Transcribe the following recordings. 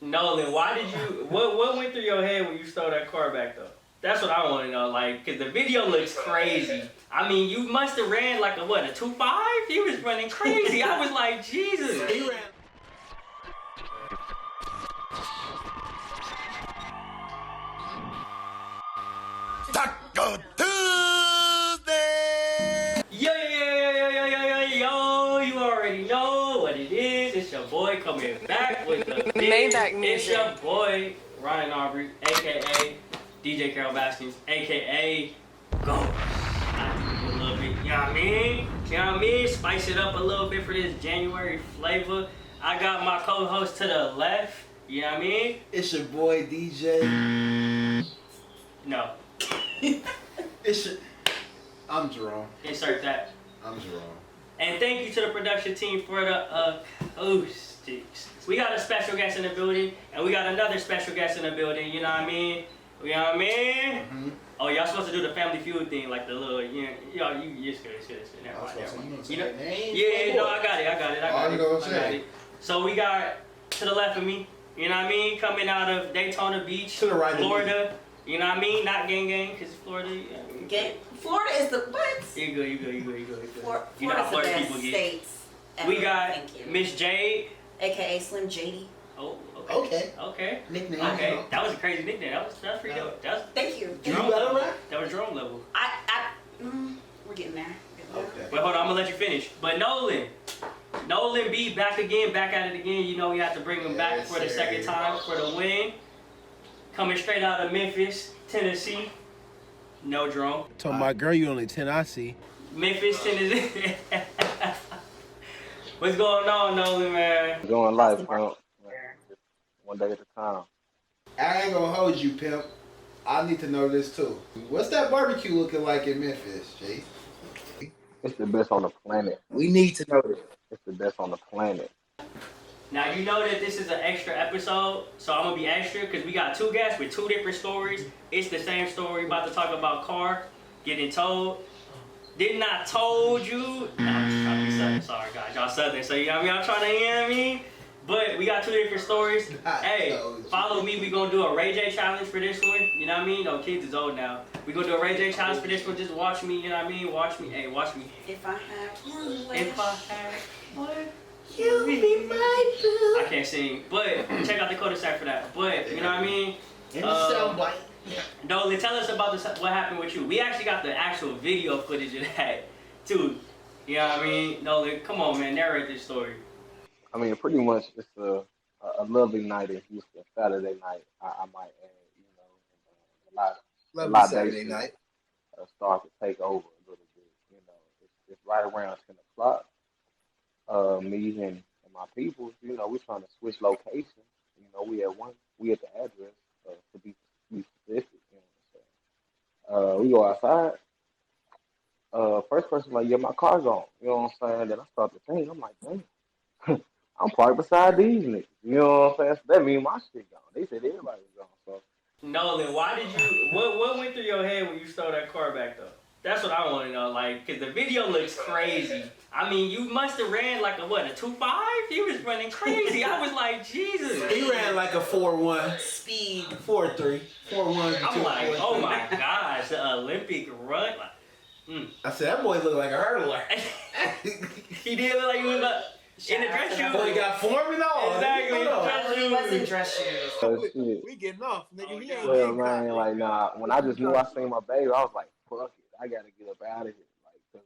Nolan, why did you? What went through your head when you stole that car back though? That's what I want to know. Like, cause the video looks crazy. I mean, you must have ran like a 2.5? He was running crazy. I was like, Jesus. He ran. Taco Tuesday. Yo! You already know what it is. It's your boy coming back with the Maybach It's music. your boy Ryan Aubrey, aka DJ Carol Baskins, aka Go. A little bit, you know what I mean? You know what I mean? Spice it up a little bit for this January flavor. I got my co-host to the left. You know what I mean? It's your boy DJ. No. I'm Jerome. Insert that. I'm Jerome. And thank you to the production team for the acoustics. We got a special guest in the building, and we got another special guest in the building. You know what I mean? You know what I mean? Mm-hmm. Oh, y'all supposed to do the Family Feud thing, like the little, you it's good. Never mind. You know? Yeah, no, I got it. I got it. So we got to the left of me, you know what I mean? Coming out of Daytona Beach, to the right Florida. You know what I mean? Not gang, because Florida. You know what I mean? Florida is the what? You good. Florida's You know how Florida the best people get. states ever. We got Miss Jade. AKA Slim JD. Oh, okay. Nickname. Okay, that was a crazy nickname. That was pretty dope. Thank you. Jerome level. That was Jerome level. We're getting there. Okay. But hold on, I'm gonna let you finish. But Nolan B back at it again. You know we have to bring him back for the second time for the win. Coming straight out of Memphis, Tennessee. No Jerome. Told my girl you only 10 I see. Memphis, Tennessee. What's going on, Nolan, man? Going life, man. One day at a time. I ain't gonna hold you, pimp. I need to know this too. What's that barbecue looking like in Memphis, Jay? It's the best on the planet. We need to know this. It's the best on the planet. Now you know that this is an extra episode, so I'm gonna be extra because we got two guests with two different stories. It's the same story, about to talk about car getting towed. Didn't I told you? No, I'm just trying to be southern. Sorry guys, y'all southern, so you know what I mean? I'm trying to, you know what I mean? But we got two different stories. Hey, follow me. We gonna do a Ray J challenge for this one. You know what I mean? No, kids is old now. We gonna do a Ray J challenge for this one. Just watch me. You know what I mean? Watch me. Hey, watch me. If I had one wish. If I had one, you'd be my boo. I can't sing, but check out the cul-de-sac for that. But you know what I mean? Nolan, tell us about what happened with you. We actually got the actual video footage of that too. You know what I mean? Nolan, come on, man, narrate this story. I mean, pretty much it's a lovely night in Houston, Saturday night. I might add, you know, a lot Saturday night. Start to take over a little bit. You know, it's right around 10 o'clock. Me and my people, you know, we're trying to switch locations. You know, we at the address to be specific. You know what I'm saying? We go outside. First person like, yeah, my car's on. You know what I'm saying? Then I start to think, I'm like, dang, I'm parked beside these niggas. You know what I'm saying? So that means my shit gone. They said everybody was gone. So Nolan, why did you? What went through your head when you stole that car back though? That's what I want to know. Like, cause the video looks crazy. I mean, you must have ran like a 2.5? He was running crazy. I was like, Jesus. He ran like a 4-1. Speed. 4-3. 4-1. I'm like, oh my gosh, the Olympic run. I said, that boy looked like a hurdler. He did look like he was in the dress shoes. Boy, he got form and all. Exactly. He was in dress shoes. shit. We getting off, nigga. He ain't Well, man, like, nah. When I just knew I seen my baby, I was like, fuck it. I gotta get up out of here. Like, cause,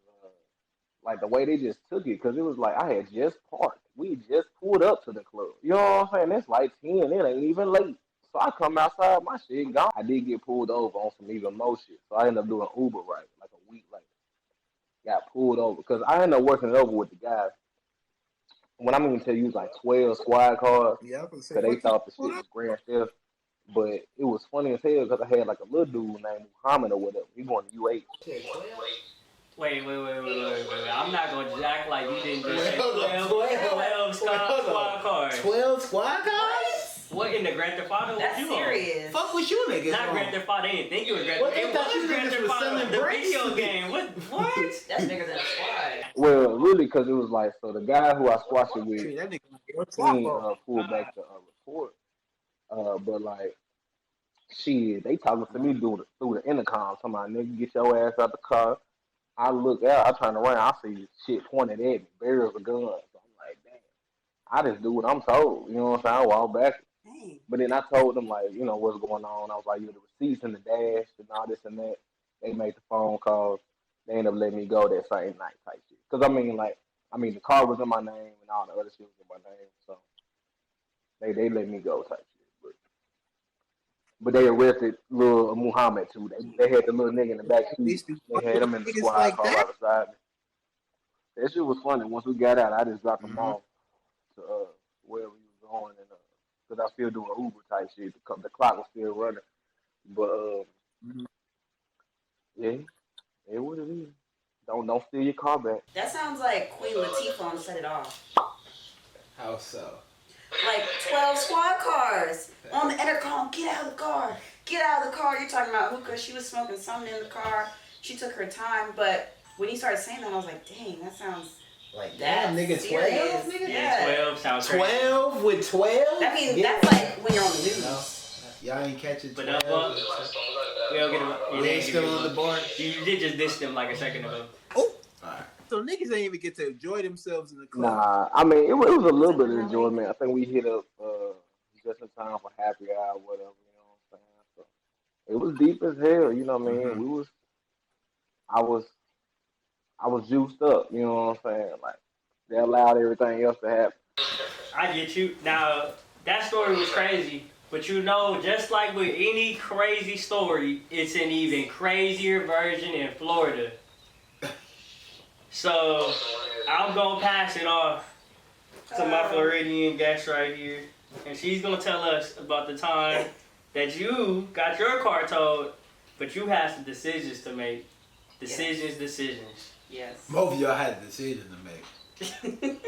like the way they just took it, cause it was like I had just parked. We just pulled up to the club. You know what I'm saying? It's like 10. It ain't even late. So I come outside, my shit gone. I did get pulled over on some even more shit. So I ended up doing Uber right like a week later. Got pulled over because I ended up working it over with the guys. When I'm gonna tell you, it was like 12 squad cars. Yeah, because they thought the shit was grand theft. But it was funny as hell because I had like a little dude named Muhammad or whatever. He going to U8. Wait. I'm not going to act like you didn't just say 12 squad cars. 12 squad cars? What in the Grand Theft Auto? That's serious. Fuck with you niggas. Not Grand Theft Auto. They didn't think it was Grand Theft Auto. It was Grand Theft Auto, the video game. What? That's bigger than a squad. Well, really, because it was like, so the guy who I squashed it with, he pulled back the report. But like, shit, they talking to me through the intercom. Talking about, nigga, get your ass out the car. I look out, I turn around, I see shit pointed at me, barrels of guns. So I'm like, damn. I just do what I'm told. You know what I'm saying? I walk back. Dang. But then I told them, like, you know, what's going on. I was like, the receipts and the dash and all this and that. They made the phone calls. They ended up letting me go that same night type shit. Because, the car was in my name and all the other shit was in my name. So they let me go type shit. But they arrested little Muhammad, too. They had the little nigga in the back seat. These be They had him in the niggas squad like car that. right beside me. That shit was funny. Once we got out, I just dropped them Mhm. off to wherever we was going, and because I still doing Uber type shit. The clock was still running, but Mhm. yeah, it what it is. Don't steal your car back. That sounds like Queen Latifah on Set It Off. How so? Like 12 squad cars on the intercom. Get out of the car. Get out of the car. You're talking about hookah. She was smoking something in the car. She took her time, but when you started saying that, I was like, dang, that sounds Like that damn, nigga, serious. 12, nigga. Yeah. 12 sounds crazy. 12 with 12. I mean, that's like when you're on the news. No, y'all ain't catching But 12. we don't get We ain't still on the board. You did just diss them like a second ago. Oh, all right. So niggas ain't even get to enjoy themselves in the club. Nah, it was a little bit of enjoyment. I think we hit up just in time for happy hour, whatever. You know what I'm saying? So it was deep as hell. You know what I mean? Mhm. I was juiced up. You know what I'm saying? Like they allowed everything else to happen. I get you. Now, that story was crazy. But you know, just like with any crazy story, it's an even crazier version in Florida. So, I'm going to pass it off to my Floridian guest right here. And she's going to tell us about the time that you got your car towed, but you had some decisions to make. Decisions. Yes. Both of y'all had a decision to make.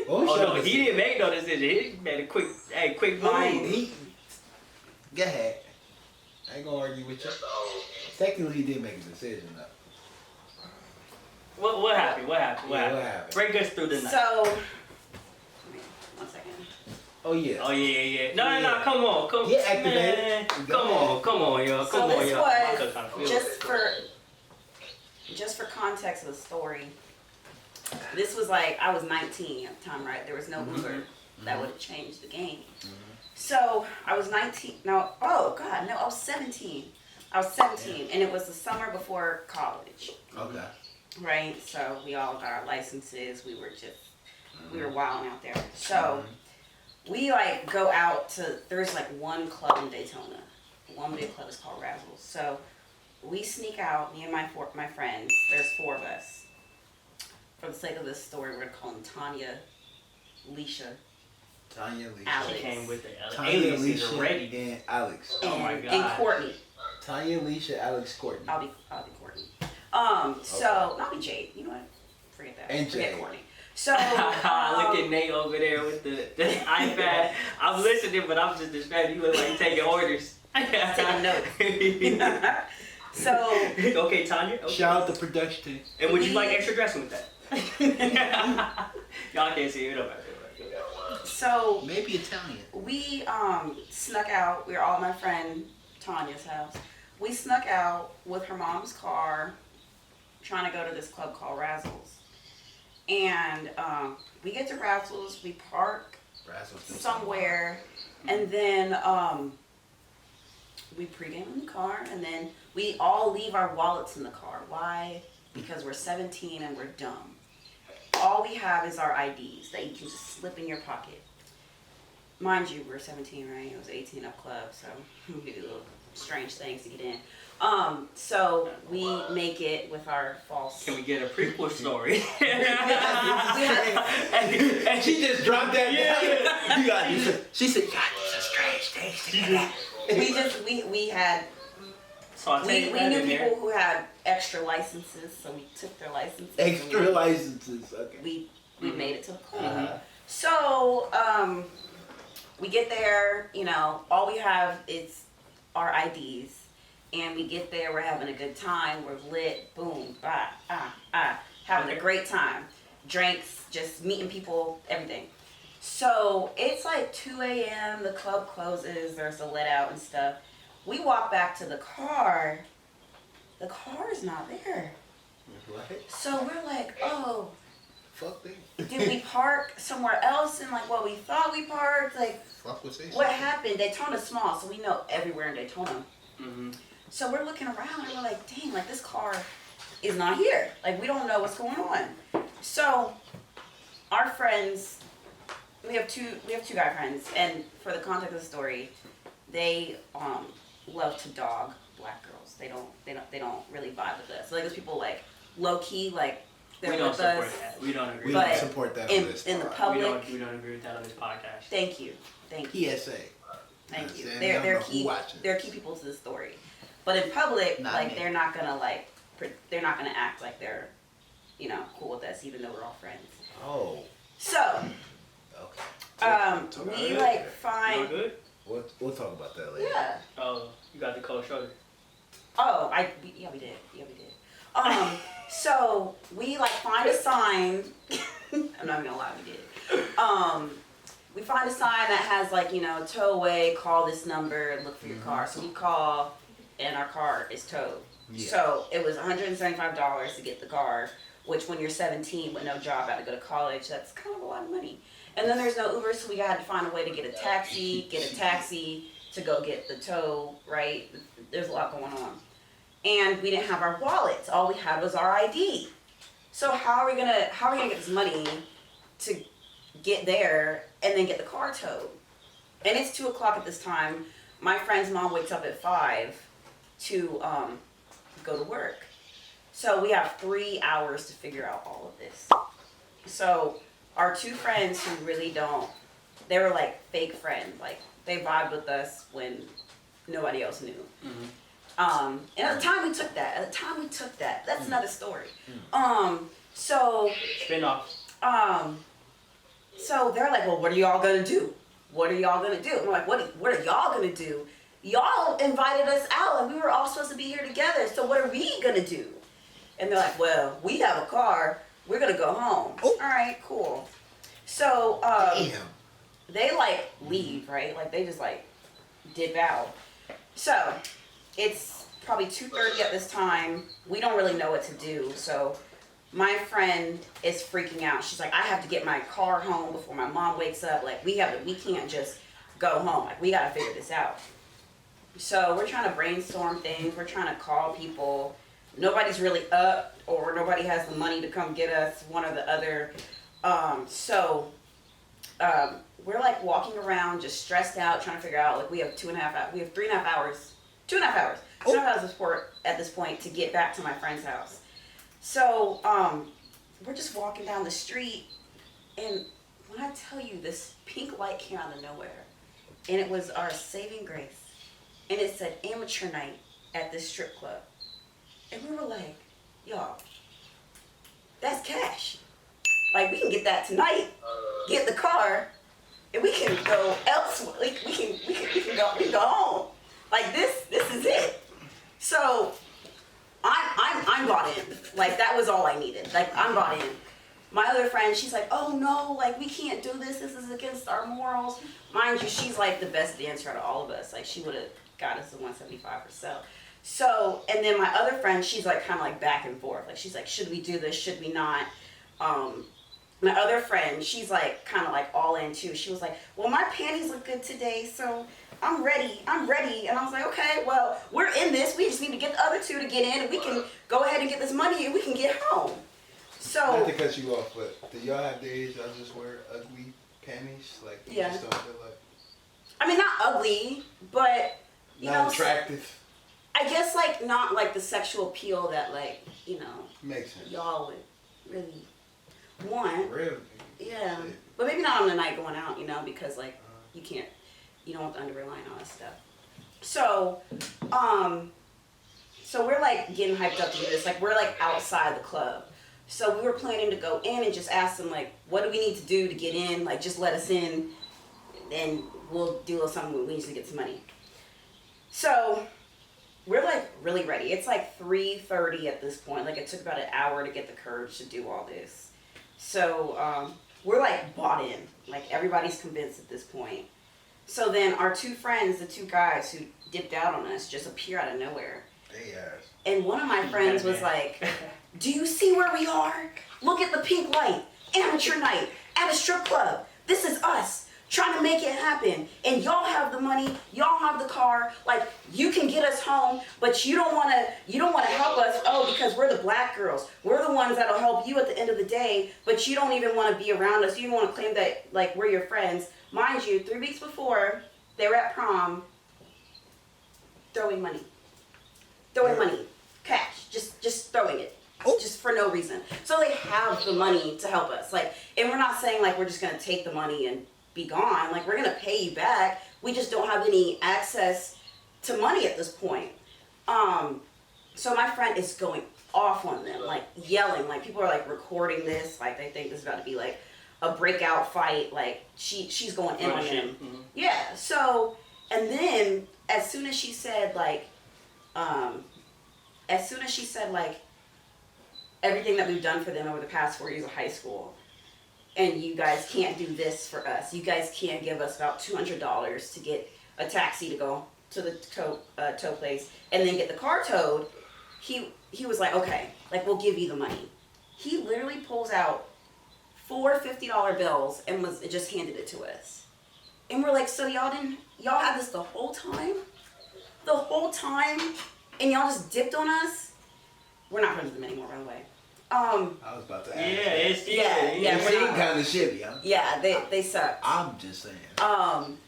Oh no, he didn't make no decision. He made a quick mind. Go ahead. I ain't gonna argue with you. Technically, he did make a decision though. What happened? What happened? What happened? Break us through the night. So, 1 second. Oh yeah. Oh yeah. No, come on. Get activated. Man. Go Come on, yo. So Come on, this yo. was just for context of the story. This was like I was 19 at the time, right? There was no Uber that would have changed the game. So I was 19. No, oh God, no, I was 17. I was 17, and it was the summer before college. Okay. Right. So we all got our licenses. We were wilding out there. So we like go out to. There's like one club in Daytona. One big club is called Razzles. So we sneak out. Me and my friends. There's 4 of us. For the sake of this story, we're gonna call them Tanya, Leisha, Alex. She came with the Tanya, aliases Alicia, already. and Alex. Oh my God. And Courtney. Tanya, Alicia, Alex, Courtney. I'll be Courtney. So I'll be Jade. You know what? Forget that. And Forget Jade. Courtney. So Look at Nate over there with the iPad. I'm listening, but I'm just distracted. You look like you're taking orders. taking notes. So okay, Tanya. Okay. Shout out the production team. And would you like extra dressing with that? Y'all can't see it up there. So Maybe Italian. we snuck out. We were all at my friend Tanya's house. We snuck out with her mom's car, trying to go to this club called Razzles. And we get to Razzles. We park somewhere, and then we pregame in the car, and then we all leave our wallets in the car. Why? Because we're 17 and we're dumb. All we have is our IDs that you can just slip in your pocket. Mind you, we're 17, right? It was 18 up club, so we do little strange things to get in. So we make it with our false. Can we get a prequel story? And she just dropped that. Yeah. You got this. She said, "God, this is strange things to get at." we had. We knew people who had extra licenses, so we took their licenses. Extra licenses. Okay. We made it to the club. So we get there. You know, all we have is our IDs. And we get there, we're having a good time, we're lit, boom, having a great time. Drinks, just meeting people, everything. So it's like 2 a.m. The club closes. There's a let out and stuff. We walk back to the car. The car is not there. What? So we're like, oh, Fuck them. did we park somewhere else in like what we thought we parked? Like, Fuck what they what say. happened? Daytona's small, so we know everywhere in Daytona. Mm-hmm. So we're looking around and we're like, dang, like this car is not here. Like we don't know what's going on. So our friends, we have two guy friends, and for the context of the story, they love to dog black girls. They don't really vibe with us. So, like those people like low key, like they're We don't with support us. that. We don't agree. We But don't support that on this. in the pod. public, We don't agree with that on this podcast. thank you. PSA. Thank you. Understand? They're Y'all know who key. watching They're this. key people to the story. But in public, Not like me. they're not gonna act like they're, cool with us, even though we're all friends. Oh. So, Okay. we Alright. like You all find. good? We'll talk about that later. Yeah. Oh, you got the cold shoulder. Oh, yeah, we did. So we like find a sign. I'm not gonna lie, we did. We find a sign that has like, tow away, call this number, look for your car. So we call, and our car is towed. Yeah. So it was $175 to get the car, which when you're 17 with no job, about to go to college, that's kind of a lot of money. And then there's no Uber, so we had to find a way to get a taxi to go get the tow, right? There's a lot going on. And we didn't have our wallets. All we had was our ID. So how are we gonna get this money to get there and then get the car towed? And it's 2:00 at this time. My friend's mom wakes up at 5 to go to work. So we have 3 hours to figure out all of this. So our two friends who really they were like fake friends. Like they vibed with us when nobody else knew. Mm-hmm. And at the time we took that. That's another story. So Spinoff. so they're like, well, what are y'all gonna do? What are y'all gonna do? And we're like, what are y'all gonna do? Y'all invited us out and we were all supposed to be here together. So what are we gonna do? And they're like, well, we have a car. We're gonna go home. Oh. All right, cool. So Damn. they like leave, right? Like they just like dip out. So it's probably 2:30 at this time. We don't really know what to do. So my friend is freaking out. She's like, I have to get my car home before my mom wakes up. Like we can't just go home. Like we gotta figure this out. So we're trying to brainstorm things. We're trying to call people. Nobody's really up, or nobody has the money to come get us, one or the other. We're like walking around just stressed out, trying to figure out, like we have 2.5 hours. We have 3.5 hours. 2.5 hours. 2.5 hours of sport at this point to get back to my friend's house. So we're just walking down the street, and when I tell you, this pink light came out of nowhere, and it was our saving grace, and it said amateur night at this strip club, and we were like, y'all, that's cash. Like we can get that tonight, get the car, and we can go elsewhere. We can go home. Like this is it. So I'm bought in. Like that was all I needed. Like I'm bought in. My other friend, she's like, oh no, like we can't do this. This is against our morals. Mind you, she's like the best dancer out of all of us. Like she would have got us the 175 herself. So, and then my other friend, she's like kind of like back and forth. Like she's like, should we do this? Should we not? My other friend, she's like kind of like all in too. She was like, well, my panties look good today, so I'm ready. And I was like, okay, well, we're in this. We just need to get the other two to get in, and we can go ahead and get this money, and we can get home. So, Not to cut you off, but do y'all have days y'all just wear ugly panties? Like, you Yeah. just don't feel like... I mean, not ugly, but, you Not know, attractive? I guess like not like the sexual appeal that like, Makes sense. y'all would really want. Really? Yeah. Shit. But maybe not on the night going out, because like you don't want the underwear line and all that stuff. So, so we're like getting hyped up to do this. Like we're like outside the club. So we were planning to go in and just ask them like, what do we need to do to get in? Like just let us in and we'll do a little something. We need to get some money. So we're like really ready. It's like 3:30 at this point. Like it took about an hour to get the courage to do all this. So we're like bought in. Like everybody's convinced at this point. So then our two friends, the two guys who dipped out on us, just appear out of nowhere. Yes. And one of my friends was like, do you see where we are? Look at the pink light. Amateur night at a strip club. This is us trying to make it happen. And y'all have the money. Y'all have the car. Like, you can get us home, but you don't want to help us. Oh, because we're the black girls. We're the ones that'll help you at the end of the day, but you don't even want to be around us. You don't want to claim that, like, we're your friends. Mind you, 3 weeks before, they were at prom throwing money. Throwing money. Cash. Just throwing it. Just for no reason. So they have the money to help us. Like, and we're not saying like we're just gonna take the money and be gone. Like, we're gonna pay you back. We just don't have any access to money at this point. So my friend is going off on them, like yelling. Like, people are like recording this. Like, they think this is about to be like a breakout fight. Like, she's going in on him. Mm-hmm. Yeah. So, and then as soon as she said like everything that we've done for them over the past 4 years of high school, and you guys can't do this for us. You guys can't give us about $200 to get a taxi to go to the tow place and then get the car towed. He was like, okay, like, we'll give you the money. He literally pulls out 4 $50 bills and just handed it to us. And we're like, so y'all had this the whole time? The whole time? And y'all just dipped on us? We're not friends with them anymore, by the way. I was about to ask. Yeah, It seemed kind of shitty, huh? Yeah, they suck. I'm just saying.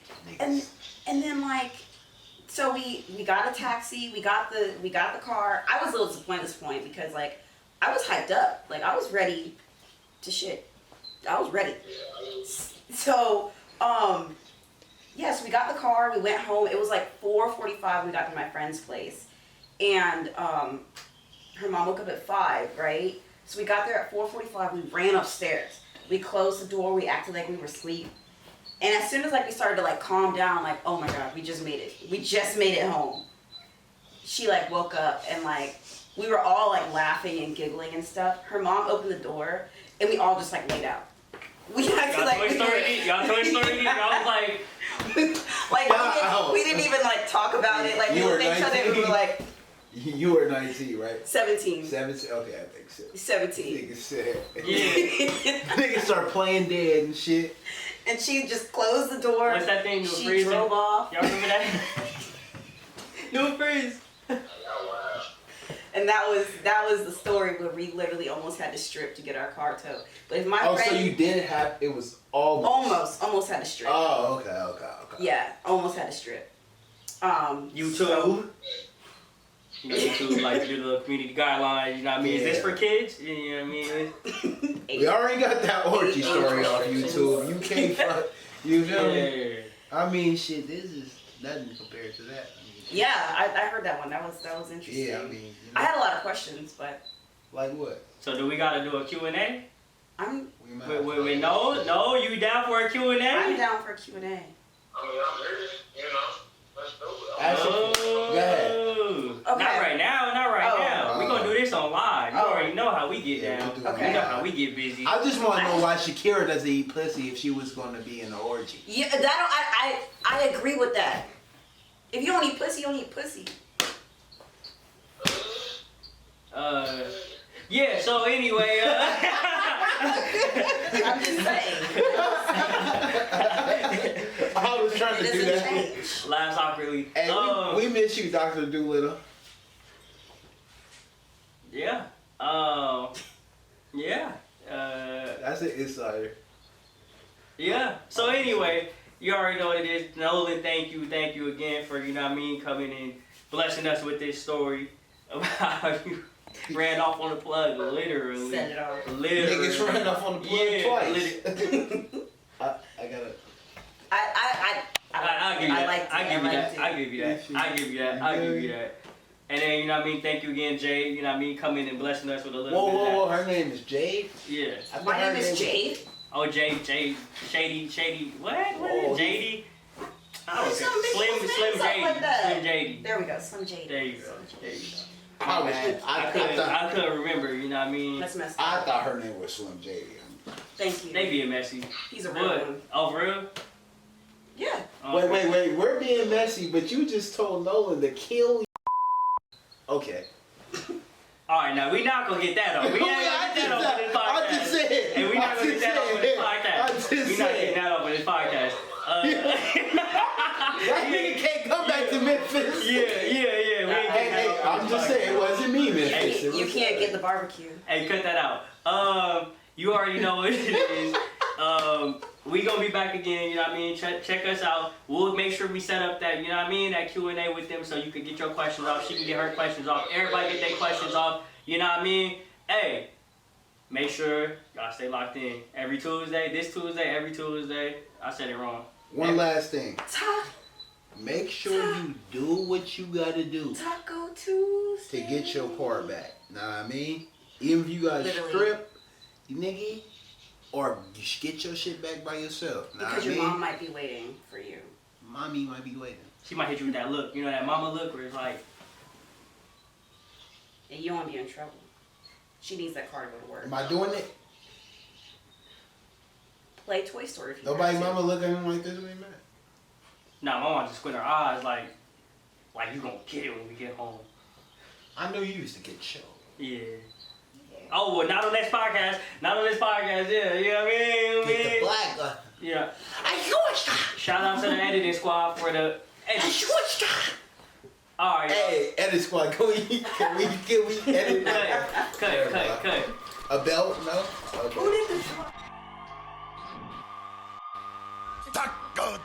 And then like, so we got a taxi, we got the car. I was a little disappointed at this point because like I was hyped up, like I was ready to shit. I was ready. So yes, we got the car. We went home. It was like 4:45. We got to my friend's place, and her mom woke up at 5, right? So we got there at 4:45. We ran upstairs. We closed the door. We acted like we were asleep. And as soon as like we started to like calm down, like, oh my God, we just made it. We just made it home. She like woke up and like we were all like laughing and giggling and stuff. Her mom opened the door and we all just like laid out. We acted like y'all Toy Story. Y'all was like we didn't even like talk about it. Like we looked at each other and we were like. You were 19, right? 17. 17? Okay, I think so. 17. Nigga said. Yeah. Niggas start playing dead and shit. And she just closed the door. What's that thing? She drove off. Y'all remember that? No freeze. And that was the story where we literally almost had to strip to get our car towed. But if my friend. So you did have, it was almost had to strip. Oh, okay. Yeah, almost had to strip. You too. You know, YouTube, like, do the community guidelines, you know what I mean? Yeah. Is this for kids? You know what I mean? We already got that orgy story off YouTube. You can't fuck. You feel me? I mean, shit, this is nothing compared to that. Yeah, I heard that one. That was interesting. Yeah, I mean. You know, I had a lot of questions, but. Like what? So do we gotta do a Q&A? Wait, No, you down for a Q&A? I'm down for a Q&A. I mean, I'm ready, you know. Let's do it. Go ahead. Okay. Not right now. We're gonna do this on live. You already know how we get down. Okay. You know how we get busy. I just want to know why Shakira doesn't eat pussy if she was going to be in the orgy. Yeah, I agree with that. If you don't eat pussy, you don't eat pussy. Yeah, so anyway, I'm just saying. I was trying to do that. Change. laughs awkwardly. Hey, we miss you, Dr. Doolittle. Yeah. Yeah. That's an insider. Yeah. So anyway, you already know what it is. Nolan, thank you again for, you know what I mean, coming and blessing us with this story about how you ran off on the plug, literally. Set it off. Literally. Niggas ran off on the plug twice. I gotta. I'll give you that. And then, you know what I mean, thank you again, Jade, you know what I mean, coming and blessing us with a little bit of that. Whoa, her name is Jade? Yeah. My name is Jade. Oh, Jade, Shady, what is it? JD? I don't care. Slim JD. There we go, Slim JD. There you go. I couldn't couldn't remember, you know what I mean? That's messed up. I thought her name was Slim Jady. Thank you. They being messy. He's a real What? one. Oh, for real? Yeah. Oh, Wait. We're being messy, but you just told Nolan to kill. Okay. All right, now we not gonna get that on. We ain't gonna get that on this podcast. I just said. And we not gonna get that on this podcast. We not getting that on this podcast. That nigga can't come back to Memphis. Yeah. We ain't getting that on I'm this just podcast. saying, it wasn't me, Memphis. You can't get the barbecue. Hey, cut that out. You already know what it is. We gonna be back again, you know what I mean? Check us out. We'll make sure we set up that, you know what I mean, that Q&A with them so you can get your questions off. She can get her questions off. Everybody get their questions off. You know what I mean? Hey, make sure y'all stay locked in. Every Tuesday, every Tuesday. I said it wrong. One last thing. Ta- Make sure you do what you gotta do Taco Tuesday. to get your car back. Know what I mean? Even if you got Literally. strip, nigga, or you get your shit back by yourself. Know Because what I your mean? mom might be waiting for you. Mommy might be waiting. She might hit you with that look. You know that mama look where it's like, And you don't want to be in trouble. She needs that car to go to work. Am I doing it? Play Toy Story if you Nobody want to. mama look at him like this when he mad. nah, my mom just squint her eyes like you gonna get it when we get home. I know you used to get chilled. Yeah. Oh, well, not on this podcast. Yeah, you know what I mean? Get the black guy. Yeah. I Shout out to the editing squad for the edit. Alright, Hey, edit squad, can we edit? cut. A belt? No? Okay. Who did the Taco